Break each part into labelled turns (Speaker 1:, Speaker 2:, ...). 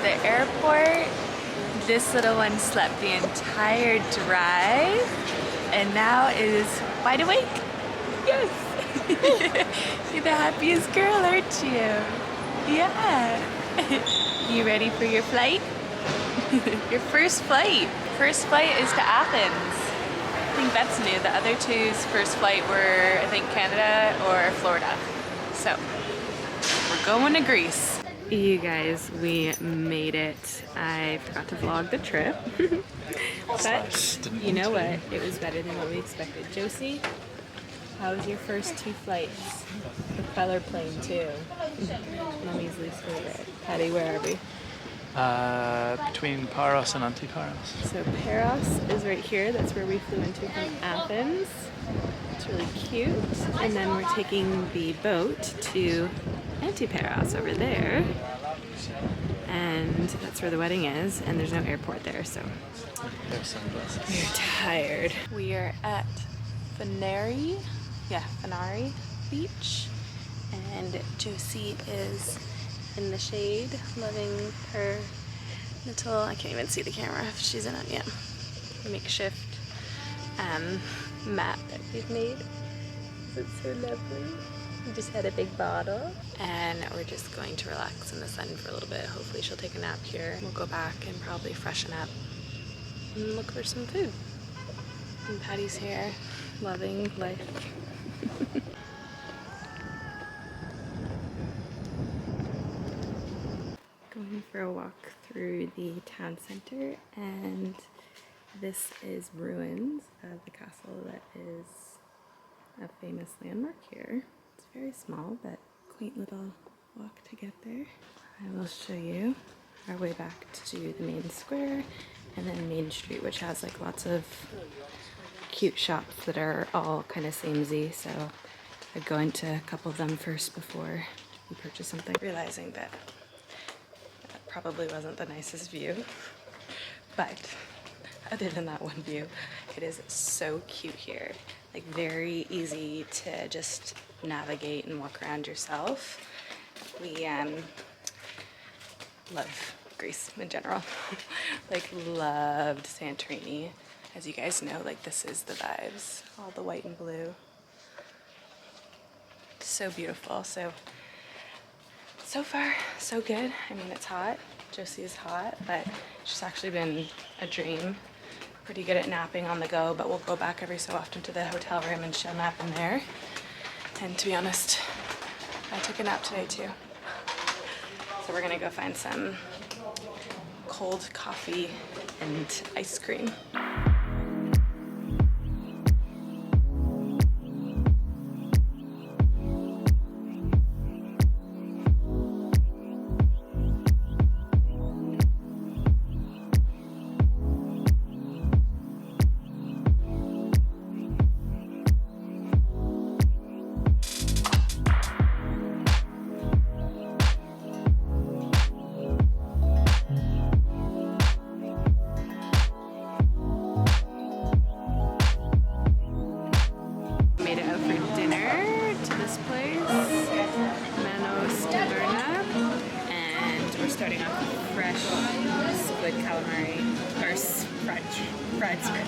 Speaker 1: the airport. This little one slept the entire drive and now is wide awake. Yes! You're the happiest girl, aren't you? Yeah! You ready for your flight? Your first flight. First flight is to Athens. I think that's new. The other two's first flight were, I think, Canada or Florida. So, we're going to Greece. You guys, we made it. I forgot to vlog the trip. But you know what? It was better than what we expected. Josie, how was your first two flights? The feller plane too. Mommy's least favorite. Patty, where are we?
Speaker 2: Between Paros and Antiparos.
Speaker 1: So Paros is right here. That's where we flew into from Athens. It's really cute. And then we're taking the boat to Antiparos over there. And that's where the wedding is. And there's no airport there, so we're tired. We are at Fenari Beach. And Josie is in the shade, loving her little, I can't even see the camera if she's in it yet, makeshift mat that we've made. It's so lovely. We just had a big bottle and we're just going to relax in the sun for a little bit. Hopefully she'll take a nap here. We'll go back and probably freshen up and look for some food. And Patty's here, loving life. Going for a walk through the town center, and this is ruins of the castle that is a famous landmark here. It's very small, but quaint little walk to get there. I will show you our way back to the main square and then Main Street, which has like lots of cute shops that are all kind of samey, so I'd go into a couple of them first before you purchase something. Realizing that probably wasn't the nicest view, but other than that one view, it is so cute here. Like very easy to just navigate and walk around yourself. We love Greece in general. Like loved Santorini. As you guys know, like this is the vibes. All the white and blue. So beautiful. So far, so good. I mean, it's hot. Josie is hot, but she's actually been a dream. Pretty good at napping on the go, but we'll go back every so often to the hotel room and she'll nap in there. And to be honest, I took a nap today too. So we're gonna go find some cold coffee and ice cream. Starting off with fresh squid calamari, or fried squid,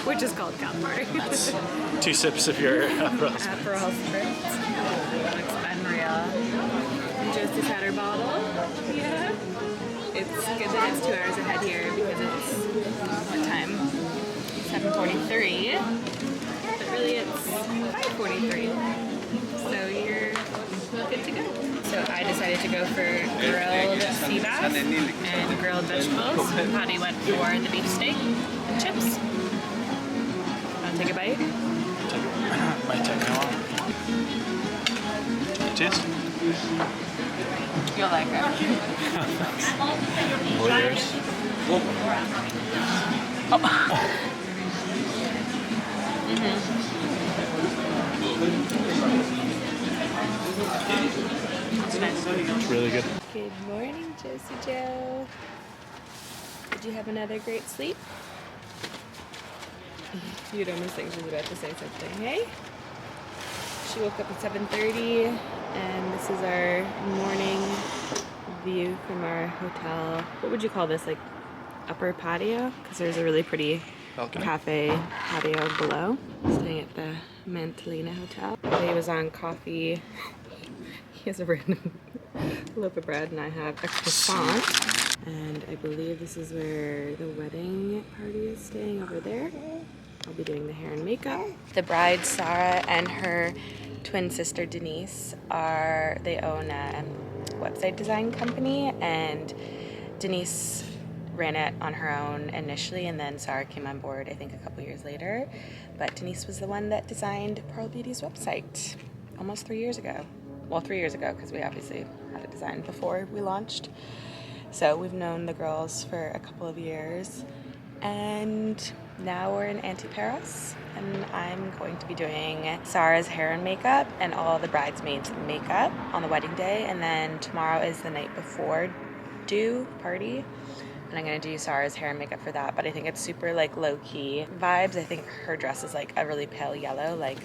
Speaker 1: which is called calamari.
Speaker 2: That's 2 sips of your Aperol spritz.
Speaker 1: Aperol spritz. Unreal. And Josie's had her bottle. Yeah. It's good that it's 2 hours ahead here because it's, what time? 7:43. But really it's 5:43. So you're good to go. So I decided to go for grilled sea bass and grilled vegetables. Patty went for the beef steak and chips. Want to take a bite?
Speaker 2: Might take me a while. Cheers.
Speaker 1: You'll like it.
Speaker 2: All yours.
Speaker 1: Oh. It's nice.
Speaker 2: It's really good.
Speaker 1: Good morning, Josie Joe. Did you have another great sleep? You'd almost think she's about to say something. Hey? She woke up at 7:30 and this is our morning view from our hotel. What would you call this? Like upper patio? Because there's a really pretty
Speaker 2: Balcony.
Speaker 1: cafe patio below. Staying at the Mantalina Hotel. He was on coffee. He has a random loaf of bread and I have a croissant. And I believe this is where the wedding party is staying over there. I'll be doing the hair and makeup. The bride, Sarah, and her twin sister, Denise, they own a website design company, and Denise ran it on her own initially, and then Sarah came on board, I think, a couple years later. But Denise was the one that designed Pearl Beauty's website almost 3 years ago. Well, 3 years ago, because we obviously had it designed before we launched. So we've known the girls for a couple of years, and now we're in Antiparos, and I'm going to be doing Sarah's hair and makeup and all the bridesmaids' makeup on the wedding day, and then tomorrow is the night before due party, and I'm gonna do Sarah's hair and makeup for that. But I think it's super like low-key vibes. I think her dress is like a really pale yellow, like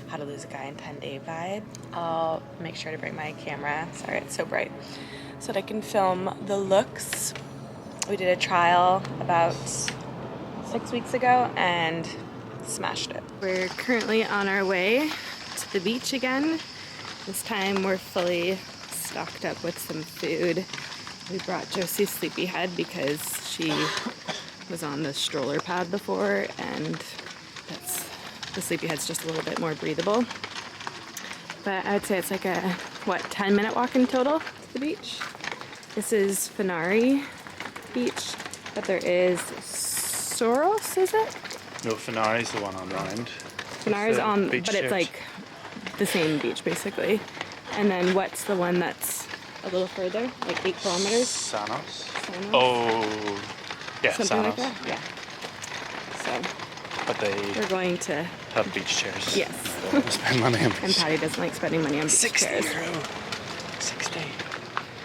Speaker 1: How to Lose a Guy in 10 Day vibe. I'll make sure to bring my camera, sorry it's so bright, so that I can film the looks. We did a trial about 6 weeks ago and smashed it. We're currently on our way to the beach again. This time we're fully stocked up with some food. We brought Josie's sleepyhead because she was on the stroller pad before, and the sleepyhead's just a little bit more breathable. But I'd say it's like a, 10-minute walk in total to the beach. This is Fenari Beach, but there is Soros, is it?
Speaker 2: No, Fenari's the one on round.
Speaker 1: Fenari's on,
Speaker 2: beach
Speaker 1: but it's
Speaker 2: chairs.
Speaker 1: like the same beach basically. And then what's the one that's a little further, like 8 kilometers?
Speaker 2: Sanos.
Speaker 1: Sanos?
Speaker 2: Oh, yeah,
Speaker 1: Something
Speaker 2: Sanos.
Speaker 1: like that, yeah. So
Speaker 2: But they
Speaker 1: we're going to,
Speaker 2: have beach chairs.
Speaker 1: yes.
Speaker 2: They don't spend money on
Speaker 1: And
Speaker 2: beach.
Speaker 1: Patty doesn't like spending money on beach
Speaker 2: 60
Speaker 1: chairs.
Speaker 2: euro. 60. You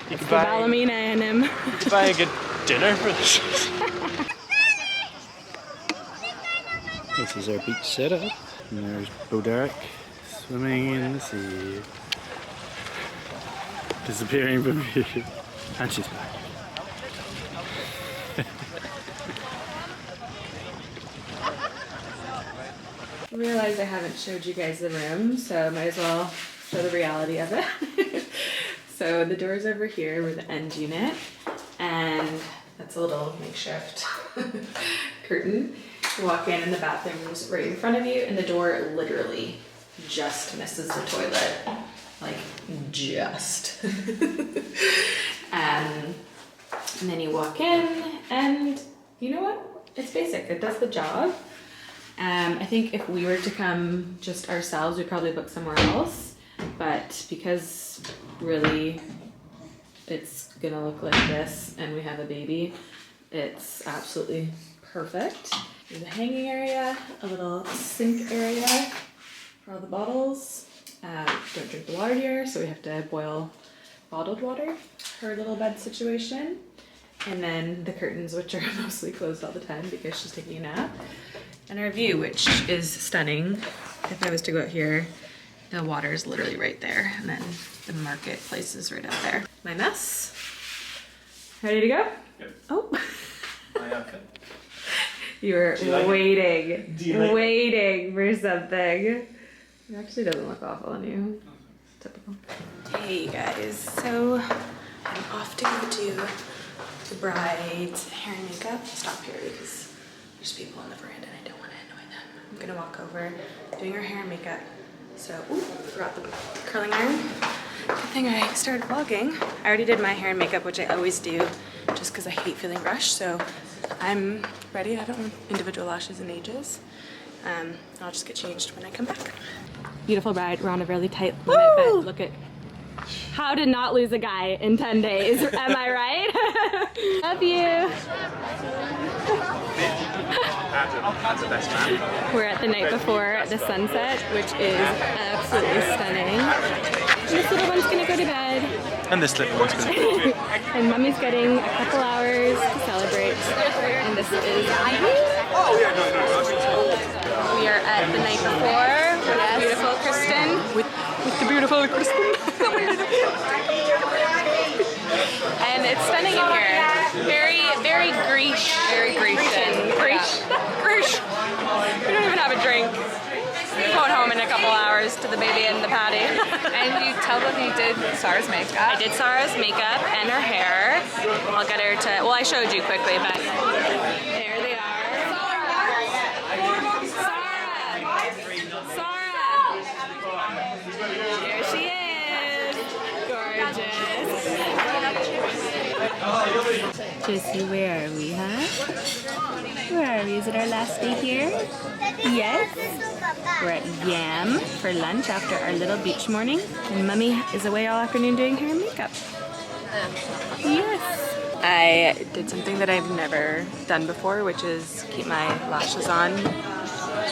Speaker 1: The
Speaker 2: could buy,
Speaker 1: Ballymena and him.
Speaker 2: you could buy a good dinner for this. This is our beach setup. And there's Bo Derek swimming in the sea. Disappearing from view. And she's back.
Speaker 1: I realize I haven't showed you guys the room, so I might as well show the reality of it. So the door's over here, we're the end unit, and that's a little makeshift curtain. You walk in and the bathroom's right in front of you, and the door literally just misses the toilet. Like, just. And then you walk in, and you know what? It's basic, it does the job. I think if we were to come just ourselves, we'd probably book somewhere else. But because really it's gonna look like this and we have a baby, it's absolutely perfect. There's a hanging area, a little sink area for all the bottles. Don't drink the water here, so we have to boil bottled water for a little bed situation. And then the curtains, which are mostly closed all the time because she's taking a nap. And our view, which is stunning. If I was to go out here, the water is literally right there. And then the marketplace is right out there. My mess. Ready to go?
Speaker 2: Yep.
Speaker 1: Oh.
Speaker 2: My outfit.
Speaker 1: You were
Speaker 2: like
Speaker 1: waiting,
Speaker 2: Do you like
Speaker 1: waiting for something. It actually doesn't look awful on you. Typical. Hey guys, so I'm off to go do the bride's hair and makeup. Stop here because there's people on the veranda and I don't want to annoy them. I'm gonna walk over, doing her hair and makeup. So, ooh, forgot the curling iron. Good thing I started vlogging. I already did my hair and makeup, which I always do, just because I hate feeling rushed. So I'm ready. I haven't worn individual lashes in ages. I'll just get changed when I come back. Beautiful bride. We're on a really tight limit, but look at how to not lose a guy in 10 days. Am I right? Love you. We're at the night before the sunset, which is absolutely stunning. This little one's gonna go to bed.
Speaker 2: And this little one's going to
Speaker 1: And mommy's getting a couple hours to celebrate. And this is we are at the night before with beautiful Kristen. With the beautiful Kristen. It's stunning in here. Very Greece. Very Grecian. Greece. Greece. We don't even have a drink. Going home in a couple hours to the baby and the patty. And you tell them you did Sarah's makeup. I did Sarah's makeup and her hair. I'll get her to, well, I showed you quickly, but there they are. Sarah! There she is. Gorgeous. Josie, where are we, huh? Where are we? Is it our last day here? Yes. We're at Yam for lunch after our little beach morning. And Mummy is away all afternoon doing hair and makeup. Yes. I did something that I've never done before, which is keep my lashes on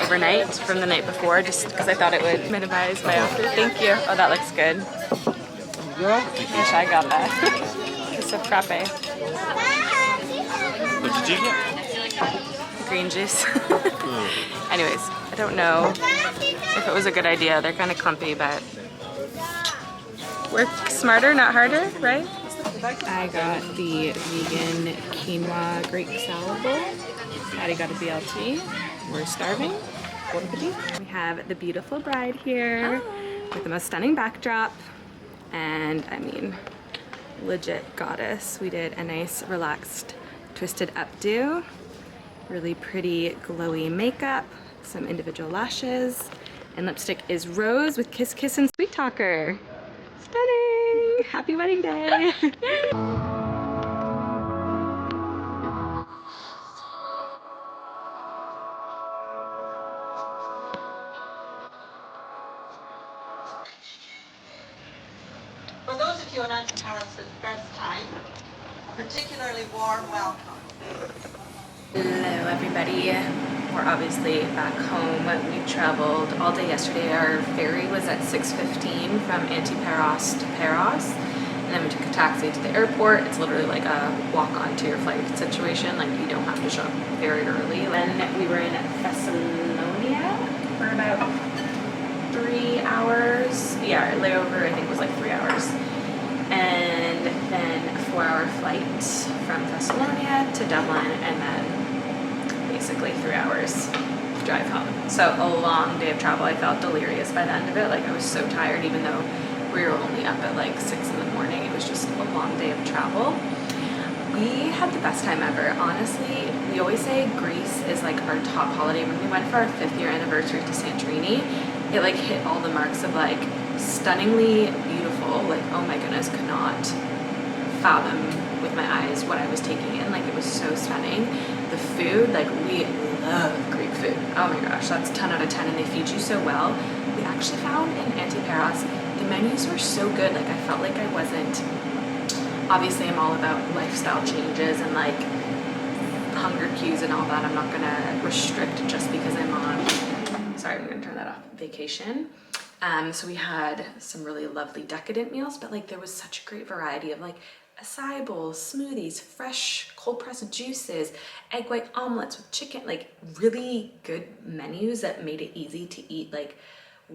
Speaker 1: overnight from the night before, just because I thought it would minimize my outfit. Thank you. Oh, that looks good. Wish I got that. It's so frappe.
Speaker 2: What did you get?
Speaker 1: Green juice. Anyways, I don't know if it was a good idea. They're kind of clumpy, but work smarter, not harder, right? I got the vegan quinoa Greek salad bowl. Patty got a BLT. We're starving. We have the beautiful bride here with the most stunning backdrop. And I mean, legit goddess. We did a nice relaxed twisted updo. Really pretty glowy makeup, some individual lashes, and lipstick is rose with Kiss Kiss and Sweet Talker. Stunning! Happy wedding day!
Speaker 3: For those of you in Antiparos for the first time, a particularly warm welcome.
Speaker 1: Hello everybody. We're obviously back home. We traveled all day yesterday. Our ferry was at 6:15 from Antiparos to Paros, and then we took a taxi to the airport. It's literally like a walk on to your flight situation. Like you don't have to show up very early. Then we were in Thessalonia for about 3 hours. Yeah, our layover I think was like 3 hours. And then a 4-hour flight from Thessalonia to Dublin, and then basically 3 hours drive home. So a long day of travel. I felt delirious by the end of it. Like I was so tired, even though we were only up at like 6 in the morning. It was just a long day of travel. We had the best time ever. Honestly, we always say Greece is like our top holiday. When we went for our 5th year anniversary to Santorini, it like hit all the marks of like stunningly beautiful. Like, oh my goodness, could not fathom with my eyes what I was taking in. Like it was so stunning. The food, like we love Greek food. Oh my gosh, that's 10 out of 10, and they feed you so well. We actually found in Antiparos, the menus were so good. Like I felt like I wasn't, obviously I'm all about lifestyle changes and like hunger cues and all that. I'm not gonna restrict just because I'm on, sorry, I'm gonna turn that off, vacation. So we had some really lovely decadent meals, but like there was such a great variety of like acai bowls, smoothies, fresh cold pressed juices, egg white omelets with chicken, like really good menus that made it easy to eat like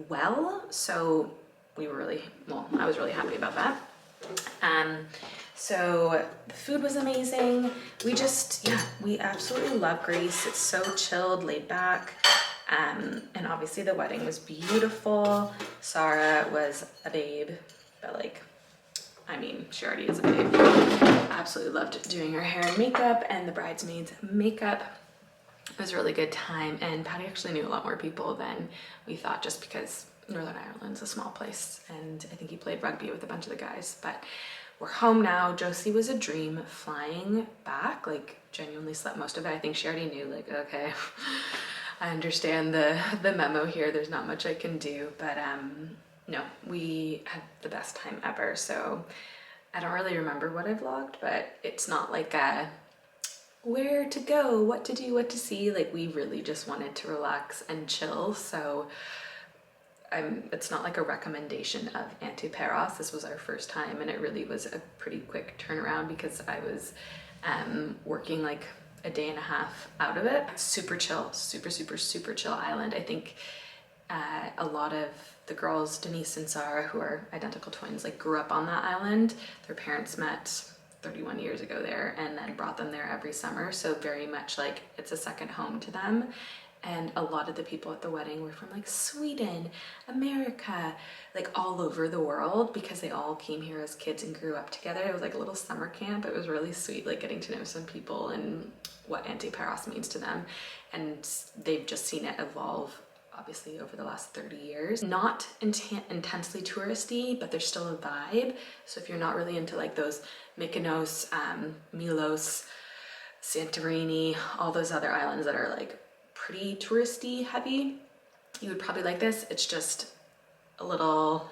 Speaker 1: well. So we were really, well, I was really happy about that. So the food was amazing. We just, yeah, we absolutely love Greece. It's so chilled, laid back. And obviously the wedding was beautiful. Sarah was a babe, but like, I mean, she already is a babe. Absolutely loved doing her hair and makeup and the bridesmaids' makeup. It was a really good time, and Patty actually knew a lot more people than we thought, just because Northern Ireland's a small place, and I think he played rugby with a bunch of the guys. But we're home now. Josie was a dream flying back, like genuinely slept most of it. I think she already knew, like, okay, I understand the memo here. There's not much I can do, but no, we had the best time ever. So I don't really remember what I vlogged, but it's not like a where to go, what to do, what to see. Like we really just wanted to relax and chill. So it's not like a recommendation of Antiparos. This was our first time, and it really was a pretty quick turnaround because I was working like a day and a half out of it. Super chill, super chill island. I think a lot of the girls, Denise and Sarah, who are identical twins, like grew up on that island. Their parents met 31 years ago there and then brought them there every summer. So very much like it's a second home to them. And a lot of the people at the wedding were from like Sweden, America, like all over the world, because they all came here as kids and grew up together. It was like a little summer camp. It was really sweet, like getting to know some people and what Antiparos means to them. And they've just seen it evolve, obviously, over the last 30 years. Not intensely touristy, but there's still a vibe. So if you're not really into like those Mykonos, Milos, Santorini, all those other islands that are like pretty touristy heavy, you would probably like this. It's just a little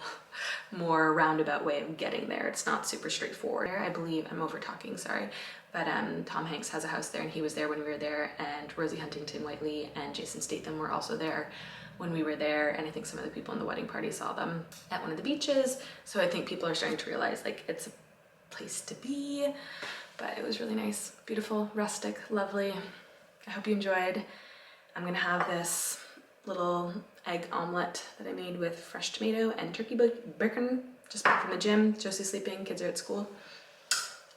Speaker 1: more roundabout way of getting there. It's not super straightforward. I believe, I'm over talking, sorry, but Tom Hanks has a house there and he was there when we were there, and Rosie Huntington-Whiteley and Jason Statham were also there when we were there, and I think some of the people in the wedding party saw them at one of the beaches. So I think people are starting to realize like it's a place to be. But it was really nice, beautiful, rustic, lovely. I hope you enjoyed. I'm gonna have this little egg omelet that I made with fresh tomato and turkey bacon, just back from the gym. Josie's sleeping, kids are at school.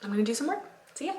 Speaker 1: I'm gonna do some work. See ya.